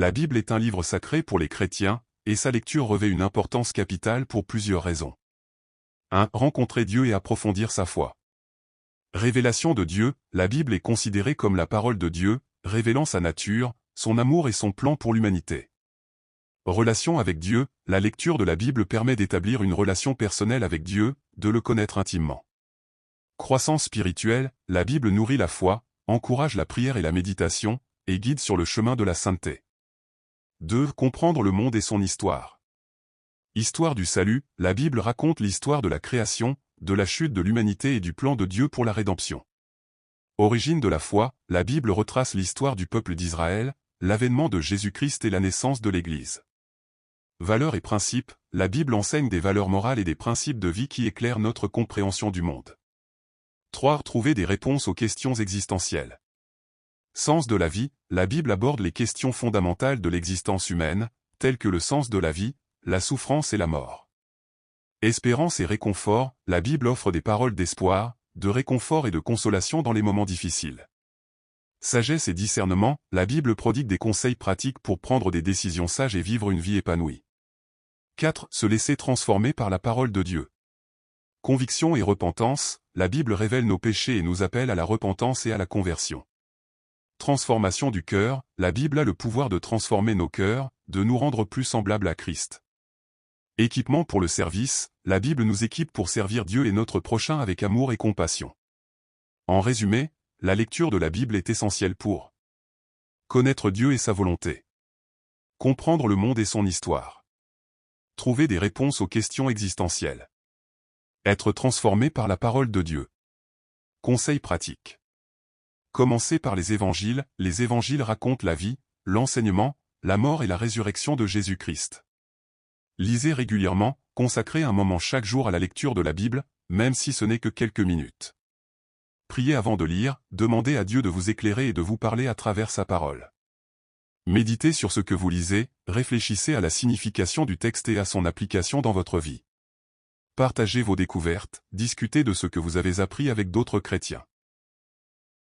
La Bible est un livre sacré pour les chrétiens, et sa lecture revêt une importance capitale pour plusieurs raisons. 1. Rencontrer Dieu et approfondir sa foi. Révélation de Dieu, la Bible est considérée comme la parole de Dieu, révélant sa nature, son amour et son plan pour l'humanité. Relation avec Dieu, la lecture de la Bible permet d'établir une relation personnelle avec Dieu, de le connaître intimement. Croissance spirituelle, la Bible nourrit la foi, encourage la prière et la méditation, et guide sur le chemin de la sainteté. 2. Comprendre le monde et son histoire. Histoire du salut, la Bible raconte l'histoire de la création, de la chute de l'humanité et du plan de Dieu pour la rédemption. Origine de la foi, la Bible retrace l'histoire du peuple d'Israël, l'avènement de Jésus-Christ et la naissance de l'Église. Valeurs et principes, la Bible enseigne des valeurs morales et des principes de vie qui éclairent notre compréhension du monde. 3. Trouver des réponses aux questions existentielles. Sens de la vie, la Bible aborde les questions fondamentales de l'existence humaine, telles que le sens de la vie, la souffrance et la mort. Espérance et réconfort, la Bible offre des paroles d'espoir, de réconfort et de consolation dans les moments difficiles. Sagesse et discernement, la Bible prodigue des conseils pratiques pour prendre des décisions sages et vivre une vie épanouie. 4. Se laisser transformer par la parole de Dieu. Conviction et repentance, la Bible révèle nos péchés et nous appelle à la repentance et à la conversion. Transformation du cœur, la Bible a le pouvoir de transformer nos cœurs, de nous rendre plus semblables à Christ. Équipement pour le service, la Bible nous équipe pour servir Dieu et notre prochain avec amour et compassion. En résumé, la lecture de la Bible est essentielle pour connaître Dieu et sa volonté, comprendre le monde et son histoire, trouver des réponses aux questions existentielles, être transformé par la parole de Dieu. Conseils pratiques. Commencez par les évangiles racontent la vie, l'enseignement, la mort et la résurrection de Jésus-Christ. Lisez régulièrement, consacrez un moment chaque jour à la lecture de la Bible, même si ce n'est que quelques minutes. Priez avant de lire, demandez à Dieu de vous éclairer et de vous parler à travers sa parole. Méditez sur ce que vous lisez, réfléchissez à la signification du texte et à son application dans votre vie. Partagez vos découvertes, discutez de ce que vous avez appris avec d'autres chrétiens.